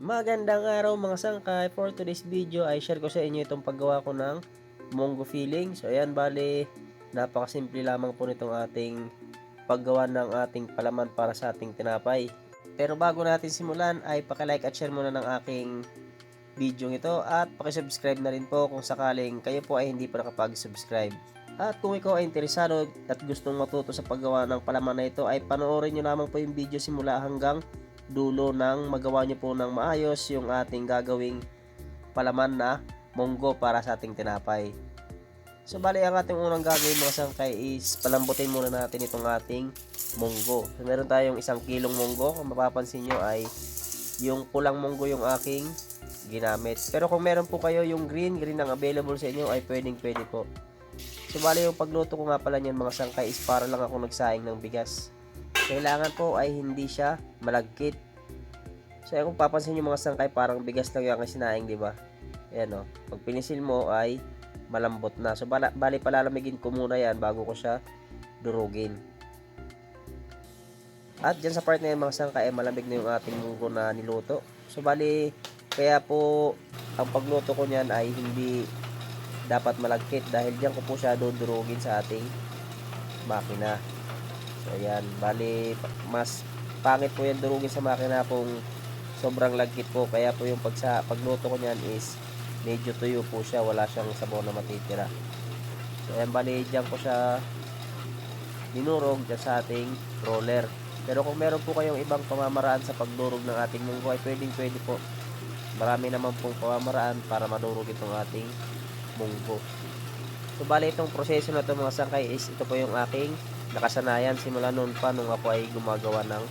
Magandang araw mga sangkay. For today's video ay share ko sa inyo itong paggawa ko ng Mongo filling. So ayan, bali napakasimple lamang po nitong ating paggawa ng ating palaman para sa ating tinapay. Pero bago natin simulan ay paki-like at share muna ng aking video ito at paki-subscribe na rin po kung sakaling kayo po ay hindi pa nakapag-subscribe. At kung ikaw ay interesado at gustong matuto sa paggawa ng palaman na ito ay panoorin nyo lamang po yung video simula hanggang dulo nang magawa nyo po ng maayos yung ating gagawing palaman na munggo para sa ating tinapay. So bali ang ating unang gagawin mga sangkay is palambutin muna natin itong ating munggo. So meron tayong 1 kilong munggo, kung mapapansin nyo ay yung pulang munggo yung aking ginamit. Pero kung meron po kayo yung green ang available sa inyo ay pwede po. So bali yung pagluto ko nga pala niyan mga sangkay is para lang ako nagsaing ng bigas. Kailangan po ay hindi siya malagkit. So kung papansin nyo mga sangkay, parang bigas lang yung sinaing, di ba? Ayan o. Pag pinisil mo ay malambot na. So bali palalamigin ko muna yan bago ko siya durugin. At dyan sa part na yan mga sangkay ay malamig na yung ating munggo na niluto. So bali kaya po ang pagluto ko niyan ay hindi dapat malagkit dahil diyan ko po siya dudurugin sa ating makina. So ayan, bali mas pangit po yan durugin sa makina kung sobrang lagkit po, kaya po yung pagluto ko niyan is medyo tuyo po siya, wala siyang sabaw na matitira. So ayan, bali diyan ko siya dinurog dyan sa ating roller. Pero kung meron po kayong ibang pamamaraan sa pagdurog ng ating munggo ay pwede po. Marami naman pong pamamaraan para madurog itong ating munggo. So bali itong proseso na ito mga sangkay is ito po yung aking nakasanayan simula noon pa nung ako ay gumagawa ng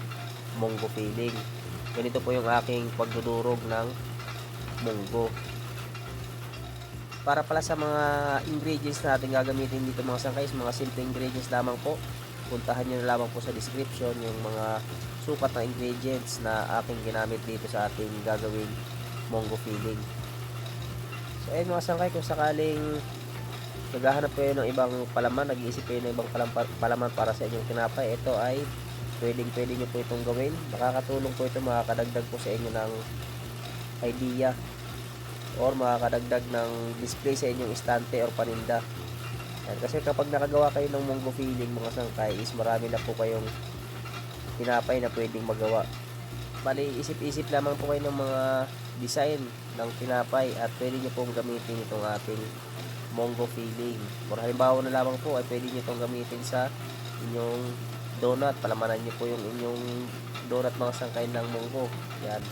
munggo filling. Ganito po yung aking pagdudurog ng munggo. Para pala sa mga ingredients na ating gagamitin dito mga sangkay, mga simple ingredients lamang po. Puntahan nyo na lamang po sa description yung mga sukat na ingredients na aking ginamit dito sa ating gagawing munggo filling. So ayun mga sangkay, kung sakaling naghahanap kayo ng ibang palaman, nag-iisip kayo ng ibang palaman para sa inyong tinapay, ito ay pwede nyo po itong gawin. Makakatulong po ito, makakadagdag po sa inyo ng idea or makakadagdag ng display sa inyong istante or paninda. Yan. Kasi kapag nakagawa kayo ng munggo filling mga sangkay is marami na po kayong tinapay na pwedeng magawa. Bali isip-isip lamang po kayo ng mga design ng tinapay at pwede nyo pong gamitin itong ating munggo filling. Por halimbawa na lamang po ay pwede nyo itong gamitin sa inyong donut. Palamanan nyo po yung inyong donut mga sangkay ng munggo. Yan.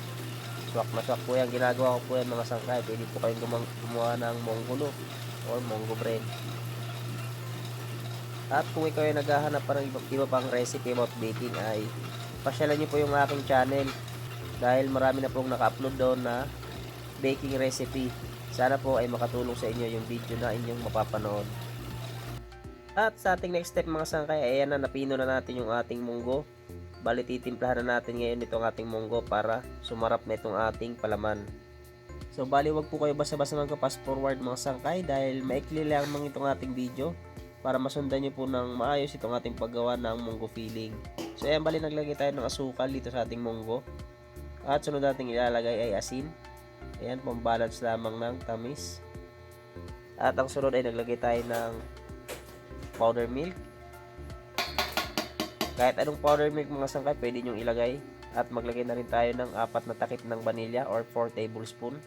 Swak na swak po yan. Ginagawa ko po yan mga sangkay. Pwede po kayong gumawa ng munggo loaf or munggo bread. At kung ikaw ay naghahanap pa ng iba pang recipe about baking ay pasyalan nyo po yung aking channel dahil marami na pong naka-upload doon na baking recipe. Sana po ay makatulong sa inyo yung video na inyong mapapanood. At sa ating next step mga sangkay, ayan na, napino na natin yung ating munggo. Bali titimplahan na natin ngayon itong ating munggo para sumarap na itong ating palaman. So bali wag po kayo basta-basta magka-fast forward mga sangkay dahil maikli lamang itong ating video para masundan nyo po ng maayos itong ating paggawa ng munggo filling. So ayan, bali naglagay tayo ng asukal dito sa ating munggo. At sunod natin ilalagay ay asin. Ayan, pambalance lamang ng tamis. At ang sunod ay naglagay tayo ng powder milk. Kahit anong powder milk mga sangkay pwede nyong ilagay. At maglagay na rin tayo ng 4 na takip ng vanilla or 4 tablespoon.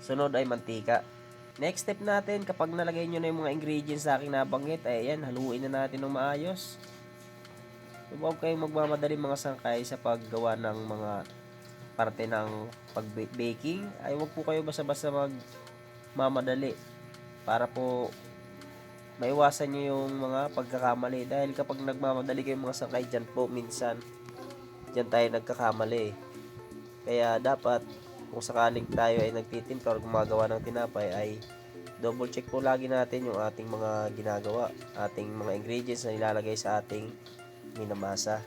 Sunod ay mantika. Next step natin, kapag nalagay nyo na yung mga ingredients sa aking nabanggit, ay ayan, haluin na natin ng maayos. Huwag kayong magmamadali mga sangkay sa paggawa ng mga parte ng pag-baking. Ay huwag po kayo basta-basta magmamadali para po maiwasan nyo yung mga pagkakamali. Dahil kapag nagmamadali kayo mga sangkay, dyan po minsan, dyan tayo nagkakamali. Kaya dapat kung sakaling tayo ay nagtitimpla or gumagawa ng tinapay ay double check po lagi natin yung ating mga ginagawa, ating mga ingredients na nilalagay sa ating minamasa.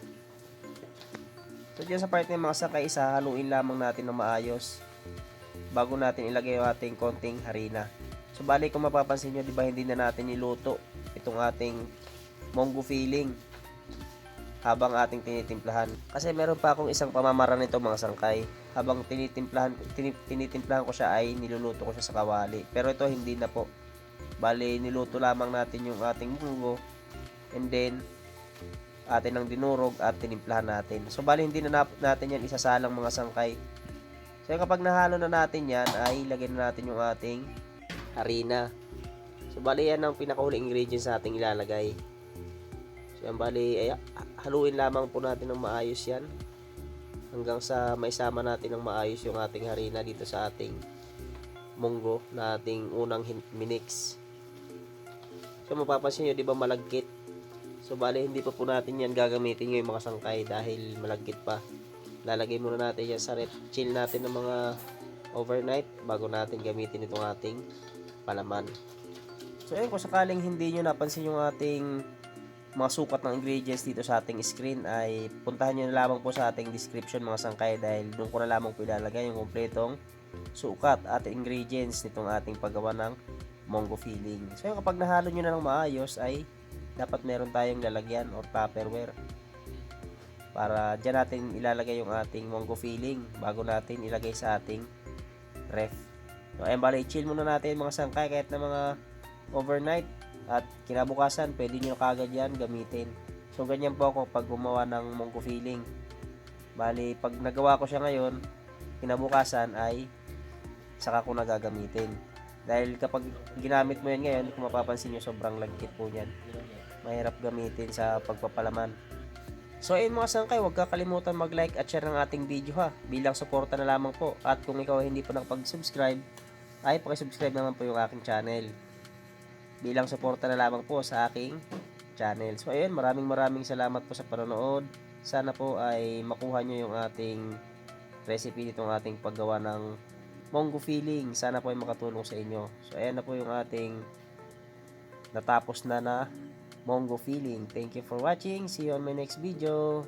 So dyan sa part ng mga sangkay, haluin lamang natin ng maayos bago natin ilagay yung ating konting harina. So bali kung mapapansin nyo, di ba hindi na natin niluto itong ating munggo filling. habang ating tinitimplahan. Kasi meron pa akong isang pamamaraan nito mga sangkay. Habang tinitimplahan ko siya ay niluluto ko siya sa kawali. Pero ito hindi na po. Bali, niluto lamang natin yung ating munggo. And then, atin ang dinurog at tinimplahan natin. So, bali, hindi na natin yan isasalang mga sangkay. So, kapag nahalo na natin yan, ay lagyan na natin yung ating harina. So, bali, yan ang pinakahuling ingredients sa ating ilalagay. So, yan, bali, ay, haluin lamang po natin ng maayos yan. Hanggang sa maisama natin ng maayos yung ating harina dito sa ating munggo na ating unang minix. So, mapapansin nyo, di ba malagkit? So, bali, hindi pa po natin yan gagamitin yung mga sangkay dahil malagkit pa. Lalagay muna natin yan sa ref. Chill natin ng mga overnight bago natin gamitin itong ating palaman. So, ayun, kung sakaling hindi nyo napansin yung ating mga sukat ng ingredients dito sa ating screen, ay puntahan nyo na lamang po sa ating description mga sangkay dahil doon ko na lamang po ilalagay yung kompletong sukat at ingredients nitong ating paggawa ng munggo filling. So, kapag nahalo nyo na ng maayos ay dapat meron tayong lalagyan or tupperware para dyan natin ilalagay yung ating munggo filling bago natin ilagay sa ating ref. So, ayun, bali, chill muna natin mga sangkay kahit na mga overnight at kinabukasan pwede nyo kagad yan gamitin. So, ganyan po ako pag gumawa ng munggo filling. Bali, pag nagawa ko siya ngayon, kinabukasan ay saka ko na gagamitin. Dahil kapag ginamit mo yan ngayon, kung mapapansin nyo, sobrang lagkit po yan. Mahirap gamitin sa pagpapalaman. So ayun mga sangkay, huwag kakalimutan mag-like at share ng ating video ha. Bilang suporta na lamang po. At kung ikaw ay hindi pa nakapag-subscribe, ay pakisubscribe naman po yung aking channel. Bilang suporta na lamang po sa aking channel. So ayun, maraming salamat po sa panonood. Sana po ay makuha nyo yung ating recipe nitong ating paggawa ng munggo filling. Sana po ay makatulong sa inyo. So ayan na po yung ating natapos na munggo filling. Thank you for watching. See you on my next video.